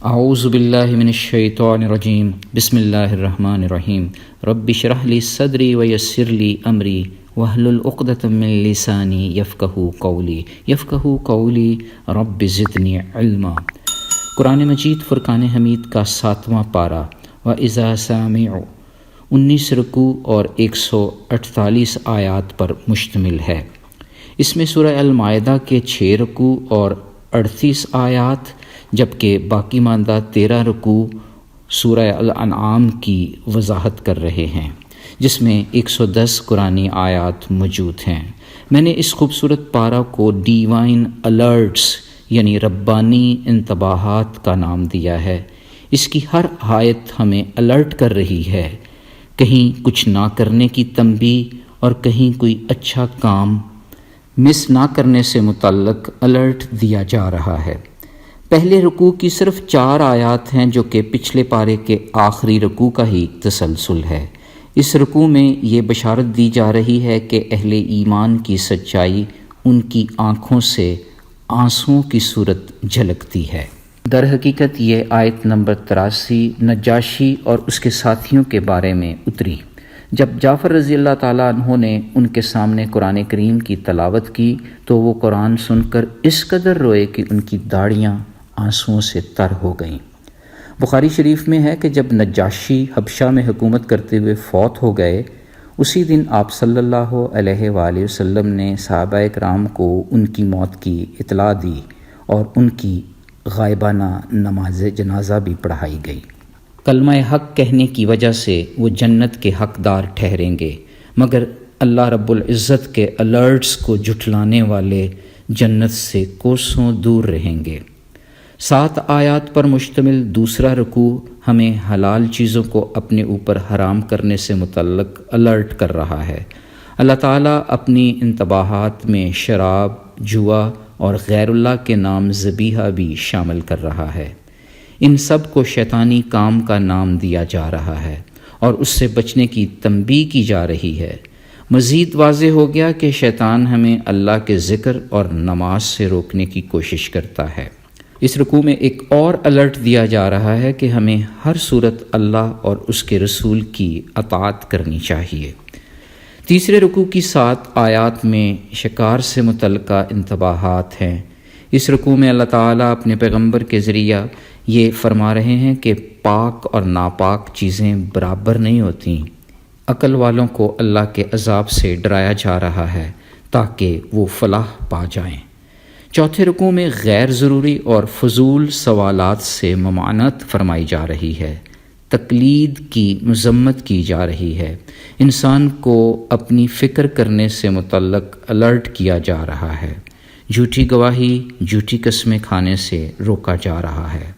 اعوذ باللہ من الشیطان الرجیم بسم اللہ الرحمن الرحیم رب اشرح لی صدری ویسر لی امری واحلل عقدۃ من لسانی یفقہوا قولی رب زدنی علما۔ قرآن مجید فرقان حمید کا 7واں پارہ وَإِذَا سَمِعُوا 19 رکوع اور 148 آیات پر مشتمل ہے۔ اس میں سورہ المائدہ کے 6 رکوع اور 38 آیات جبکہ باقی ماندہ 13 رکوع سورہ الانعام کی وضاحت کر رہے ہیں، جس میں 110 قرآنی آیات موجود ہیں۔ میں نے اس خوبصورت پارہ کو ڈیوائن الرٹس یعنی ربانی انتباہات کا نام دیا ہے۔ اس کی ہر آیت ہمیں الرٹ کر رہی ہے، کہیں کچھ نہ کرنے کی تنبیہ اور کہیں کوئی اچھا کام مس نہ کرنے سے متعلق الرٹ دیا جا رہا ہے۔ پہلے رکوع کی صرف 4 آیات ہیں جو کہ پچھلے پارے کے آخری رکوع کا ہی تسلسل ہے۔ اس رکوع میں یہ بشارت دی جا رہی ہے کہ اہل ایمان کی سچائی ان کی آنکھوں سے آنسوؤں کی صورت جھلکتی ہے۔ در حقیقت یہ آیت نمبر 83 نجاشی اور اس کے ساتھیوں کے بارے میں اتری۔ جب جعفر رضی اللہ تعالیٰ عنہ نے ان کے سامنے قرآن کریم کی تلاوت کی تو وہ قرآن سن کر اس قدر روئے کہ ان کی داڑھیاں آنسوؤں سے تر ہو گئیں۔ بخاری شریف میں ہے کہ جب نجاشی حبشہ میں حکومت کرتے ہوئے فوت ہو گئے، اسی دن آپ صلی اللہ علیہ وآلہ وسلم نے صحابہ کرام کو ان کی موت کی اطلاع دی اور ان کی غائبانہ نماز جنازہ بھی پڑھائی گئی۔ کلمہ حق کہنے کی وجہ سے وہ جنت کے حقدار ٹھہریں گے، مگر اللہ رب العزت کے الرٹس کو جھٹلانے والے جنت سے کوسوں دور رہیں گے۔ 7 آیات پر مشتمل دوسرا رکوع ہمیں حلال چیزوں کو اپنے اوپر حرام کرنے سے متعلق الرٹ کر رہا ہے۔ اللہ تعالیٰ اپنی انتباہات میں شراب، جوا اور غیر اللہ کے نام ذبیحہ بھی شامل کر رہا ہے۔ ان سب کو شیطانی کام کا نام دیا جا رہا ہے اور اس سے بچنے کی تنبیہ کی جا رہی ہے۔ مزید واضح ہو گیا کہ شیطان ہمیں اللہ کے ذکر اور نماز سے روکنے کی کوشش کرتا ہے۔ اس رکوع میں ایک اور الرٹ دیا جا رہا ہے کہ ہمیں ہر صورت اللہ اور اس کے رسول کی اطاعت کرنی چاہیے۔ تیسرے رکوع کی 7 آیات میں شکار سے متعلقہ انتباہات ہیں۔ اس رکوع میں اللہ تعالیٰ اپنے پیغمبر کے ذریعہ یہ فرما رہے ہیں کہ پاک اور ناپاک چیزیں برابر نہیں ہوتیں۔ عقل والوں کو اللہ کے عذاب سے ڈرایا جا رہا ہے تاکہ وہ فلاح پا جائیں۔ چوتھے رکوع میں غیر ضروری اور فضول سوالات سے ممانعت فرمائی جا رہی ہے۔ تقلید کی مذمت کی جا رہی ہے۔ انسان کو اپنی فکر کرنے سے متعلق الرٹ کیا جا رہا ہے۔ جھوٹی گواہی، جھوٹی قسمیں کھانے سے روکا جا رہا ہے۔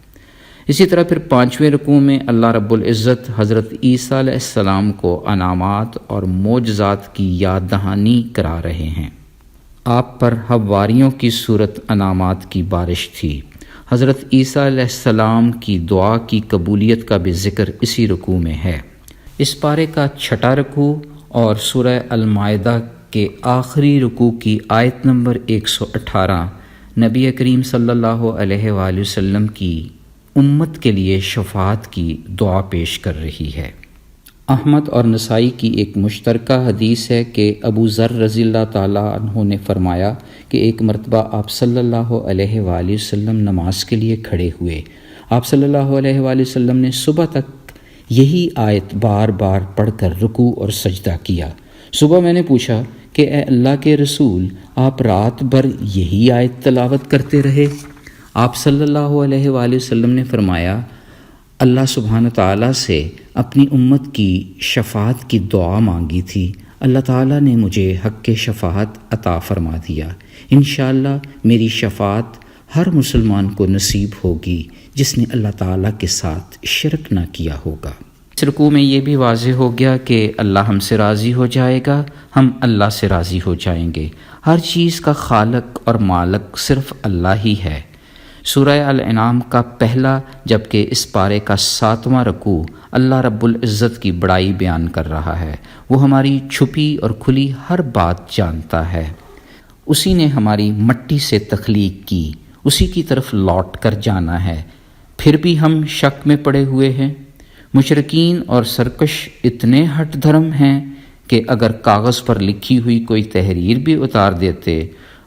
اسی طرح پھر 5ویں رکوع میں اللہ رب العزت حضرت عیسیٰ علیہ السلام کو انعامات اور معجزات کی یاد دہانی کرا رہے ہیں۔ آپ پر حواریوں کی صورت انعامات کی بارش تھی۔ حضرت عیسیٰ علیہ السلام کی دعا کی قبولیت کا بھی ذکر اسی رکوع میں ہے۔ اس پارے کا 6واں رکوع اور سورہ المائدہ کے آخری رکوع کی آیت نمبر 118 نبی کریم صلی اللہ علیہ وآلہ وسلم کی امت کے لیے شفاعت کی دعا پیش کر رہی ہے۔ احمد اور نسائی کی ایک مشترکہ حدیث ہے کہ ابو ذر رضی اللہ تعالیٰ عنہ نے فرمایا کہ ایک مرتبہ آپ صلی اللہ علیہ وآلہ وسلم نماز کے لیے کھڑے ہوئے۔ آپ صلی اللہ علیہ وآلہ وسلم نے صبح تک یہی آیت بار بار پڑھ کر رکوع اور سجدہ کیا۔ صبح میں نے پوچھا کہ اے اللہ کے رسول، آپ رات بھر یہی آیت تلاوت کرتے رہے؟ آپ صلی اللہ علیہ وآلہ وسلم نے فرمایا، اللہ سبحانہ تعالیٰ سے اپنی امت کی شفاعت کی دعا مانگی تھی، اللہ تعالیٰ نے مجھے حق کے شفاعت عطا فرما دیا۔ انشاءاللہ میری شفاعت ہر مسلمان کو نصیب ہوگی جس نے اللہ تعالیٰ کے ساتھ شرک نہ کیا ہوگا۔ اس رکوع میں یہ بھی واضح ہو گیا کہ اللہ ہم سے راضی ہو جائے گا، ہم اللہ سے راضی ہو جائیں گے۔ ہر چیز کا خالق اور مالک صرف اللہ ہی ہے۔ سورہ الانعام کا پہلا جبکہ اس پارے کا 7واں رکوع اللہ رب العزت کی بڑائی بیان کر رہا ہے۔ وہ ہماری چھپی اور کھلی ہر بات جانتا ہے۔ اسی نے ہماری مٹی سے تخلیق کی، اسی کی طرف لوٹ کر جانا ہے۔ پھر بھی ہم شک میں پڑے ہوئے ہیں۔ مشرکین اور سرکش اتنے ہٹ دھرم ہیں کہ اگر کاغذ پر لکھی ہوئی کوئی تحریر بھی اتار دیتے،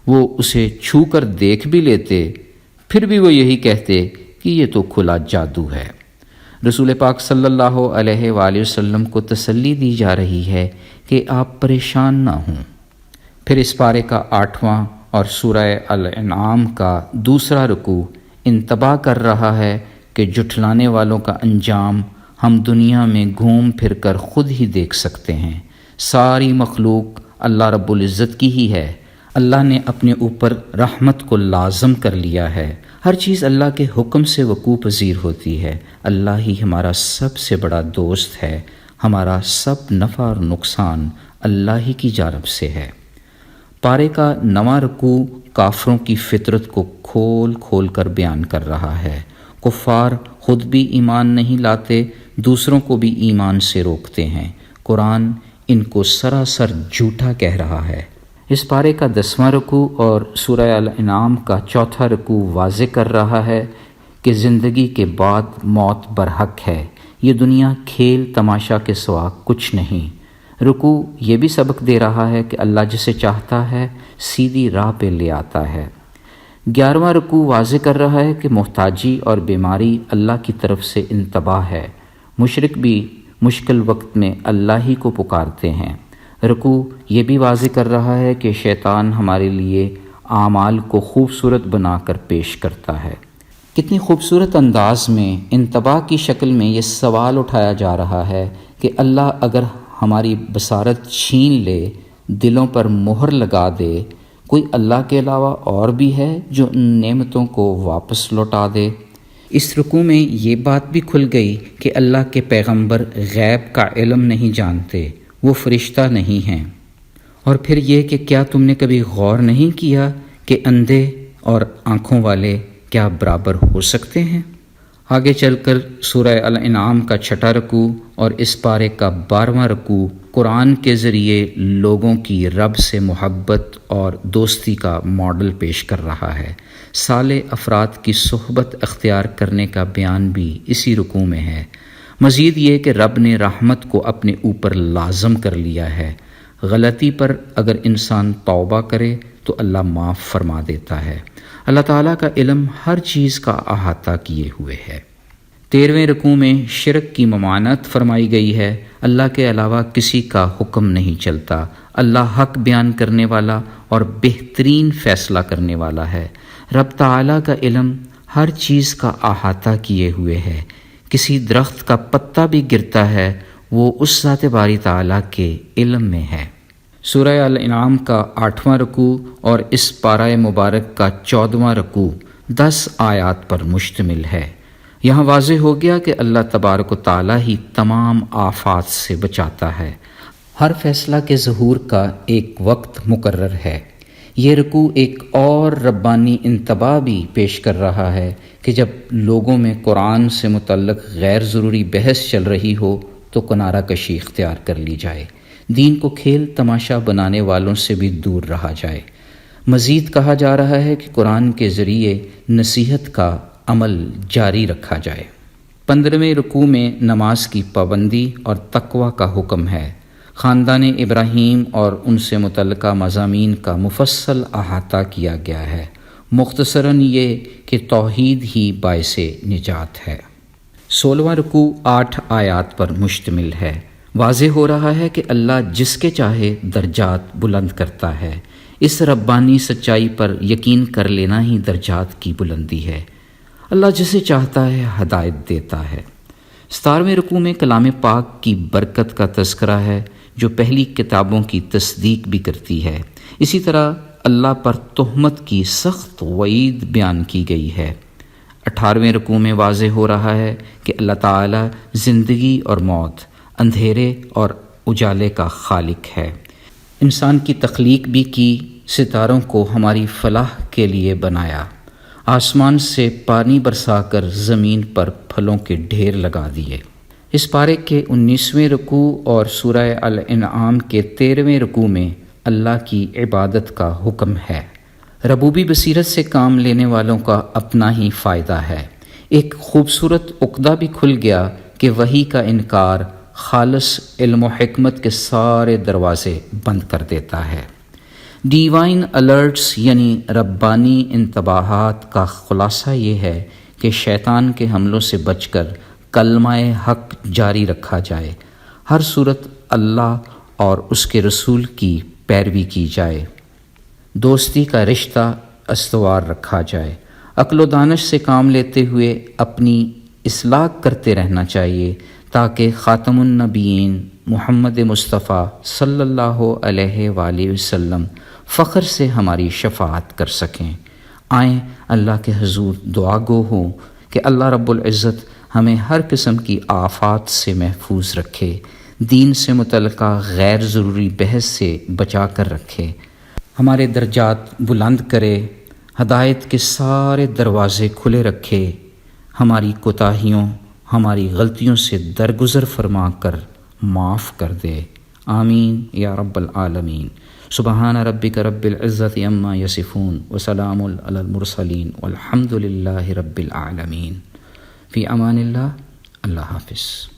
وہ اسے چھو کر دیکھ بھی لیتے، پھر بھی وہ یہی کہتے کہ یہ تو کھلا جادو ہے۔ رسول پاک صلی اللہ علیہ وآلہ وسلم کو تسلی دی جا رہی ہے کہ آپ پریشان نہ ہوں۔ پھر اس پارے کا 8واں اور سورہ الانعام کا 2واں رکوع انتباہ کر رہا ہے کہ جھٹلانے والوں کا انجام ہم دنیا میں گھوم پھر کر خود ہی دیکھ سکتے ہیں۔ ساری مخلوق اللہ رب العزت کی ہی ہے۔ اللہ نے اپنے اوپر رحمت کو لازم کر لیا ہے۔ ہر چیز اللہ کے حکم سے وقوع پذیر ہوتی ہے۔ اللہ ہی ہمارا سب سے بڑا دوست ہے۔ ہمارا سب نفع اور نقصان اللہ ہی کی جانب سے ہے۔ پارے کا 9واں رکوع کافروں کی فطرت کو کھول کھول کر بیان کر رہا ہے۔ کفار خود بھی ایمان نہیں لاتے، دوسروں کو بھی ایمان سے روکتے ہیں۔ قرآن ان کو سراسر جھوٹا کہہ رہا ہے۔ اس پارے کا 10واں رکوع اور سورہ الانعام کا 4واں رکوع واضح کر رہا ہے کہ زندگی کے بعد موت برحق ہے۔ یہ دنیا کھیل تماشا کے سوا کچھ نہیں۔ رکوع یہ بھی سبق دے رہا ہے کہ اللہ جسے چاہتا ہے سیدھی راہ پہ لے آتا ہے۔ 11واں رکوع واضح کر رہا ہے کہ محتاجی اور بیماری اللہ کی طرف سے انتباہ ہے۔ مشرک بھی مشکل وقت میں اللہ ہی کو پکارتے ہیں۔ رکوع یہ بھی واضح کر رہا ہے کہ شیطان ہمارے لیے اعمال کو خوبصورت بنا کر پیش کرتا ہے۔ کتنی خوبصورت انداز میں انتباہ کی شکل میں یہ سوال اٹھایا جا رہا ہے کہ اللہ اگر ہماری بصارت چھین لے، دلوں پر مہر لگا دے، کوئی اللہ کے علاوہ اور بھی ہے جو ان نعمتوں کو واپس لوٹا دے؟ اس رکوع میں یہ بات بھی کھل گئی کہ اللہ کے پیغمبر غیب کا علم نہیں جانتے، وہ فرشتہ نہیں ہیں۔ اور پھر یہ کہ کیا تم نے کبھی غور نہیں کیا کہ اندھے اور آنکھوں والے کیا برابر ہو سکتے ہیں؟ آگے چل کر سورہ الانعام کا 6واں رکوع اور اس پارے کا 12واں رکوع قرآن کے ذریعے لوگوں کی رب سے محبت اور دوستی کا ماڈل پیش کر رہا ہے۔ صالح افراد کی صحبت اختیار کرنے کا بیان بھی اسی رکوع میں ہے۔ مزید یہ کہ رب نے رحمت کو اپنے اوپر لازم کر لیا ہے۔ غلطی پر اگر انسان توبہ کرے تو اللہ معاف فرما دیتا ہے۔ اللہ تعالیٰ کا علم ہر چیز کا احاطہ کیے ہوئے ہے۔ 13ویں رکوع میں شرک کی ممانعت فرمائی گئی ہے۔ اللہ کے علاوہ کسی کا حکم نہیں چلتا۔ اللہ حق بیان کرنے والا اور بہترین فیصلہ کرنے والا ہے۔ رب تعالیٰ کا علم ہر چیز کا احاطہ کیے ہوئے ہے۔ کسی درخت کا پتا بھی گرتا ہے، وہ اس ذات باری تعالیٰ کے علم میں ہے۔ سورہ الانعام کا 8واں رکوع اور اس پارہ مبارک کا 14واں رکوع 10 آیات پر مشتمل ہے۔ یہاں واضح ہو گیا کہ اللہ تبارک و تعالیٰ ہی تمام آفات سے بچاتا ہے۔ ہر فیصلہ کے ظہور کا ایک وقت مقرر ہے۔ یہ رکوع ایک اور ربانی انتباہ بھی پیش کر رہا ہے کہ جب لوگوں میں قرآن سے متعلق غیر ضروری بحث چل رہی ہو تو کنارہ کشی اختیار کر لی جائے، دین کو کھیل تماشا بنانے والوں سے بھی دور رہا جائے۔ مزید کہا جا رہا ہے کہ قرآن کے ذریعے نصیحت کا عمل جاری رکھا جائے۔ 15ویں رکوع میں نماز کی پابندی اور تقوی کا حکم ہے۔ خاندان ابراہیم اور ان سے متعلقہ مضامین کا مفصل احاطہ کیا گیا ہے۔ مختصراً یہ کہ توحید ہی باعث نجات ہے۔ 16واں رکوع 8 آیات پر مشتمل ہے۔ واضح ہو رہا ہے کہ اللہ جس کے چاہے درجات بلند کرتا ہے۔ اس ربانی سچائی پر یقین کر لینا ہی درجات کی بلندی ہے۔ اللہ جسے چاہتا ہے ہدایت دیتا ہے۔ 17ویں رکوع میں کلام پاک کی برکت کا تذکرہ ہے جو پہلی کتابوں کی تصدیق بھی کرتی ہے۔ اسی طرح اللہ پر تہمت کی سخت وعید بیان کی گئی ہے۔ 18ویں رکوع میں واضح ہو رہا ہے کہ اللہ تعالی زندگی اور موت، اندھیرے اور اجالے کا خالق ہے۔ انسان کی تخلیق بھی کی، ستاروں کو ہماری فلاح کے لیے بنایا، آسمان سے پانی برسا کر زمین پر پھلوں کے ڈھیر لگا دیے۔ اس پارے کے 19ویں رکوع اور سورہ الانعام کے 13ویں رکوع میں اللہ کی عبادت کا حکم ہے۔ ربوبی بصیرت سے کام لینے والوں کا اپنا ہی فائدہ ہے۔ ایک خوبصورت عقدہ بھی کھل گیا کہ وحی کا انکار خالص علم و حکمت کے سارے دروازے بند کر دیتا ہے۔ ڈیوائن الرٹس یعنی ربانی انتباہات کا خلاصہ یہ ہے کہ شیطان کے حملوں سے بچ کر کلمہ حق جاری رکھا جائے، ہر صورت اللہ اور اس کے رسول کی پیروی کی جائے، دوستی کا رشتہ استوار رکھا جائے، عقل و دانش سے کام لیتے ہوئے اپنی اصلاح کرتے رہنا چاہیے تاکہ خاتم النبیین محمد مصطفیٰ صلی اللہ علیہ وآلہ وسلم فخر سے ہماری شفاعت کر سکیں۔ آئیں اللہ کے حضور دعا گو ہوں کہ اللہ رب العزت ہمیں ہر قسم کی آفات سے محفوظ رکھے، دین سے متعلقہ غیر ضروری بحث سے بچا کر رکھے، ہمارے درجات بلند کرے، ہدایت کے سارے دروازے کھلے رکھے، ہماری کوتاہیوں ہماری غلطیوں سے درگزر فرما کر معاف کر دے، آمین یا رب العالمین۔ سبحان ربک رب العزت عما یصفون وسلام علی المرسلین والحمد للہ رب العالمین۔ فی امان اللہ، اللہ حافظ۔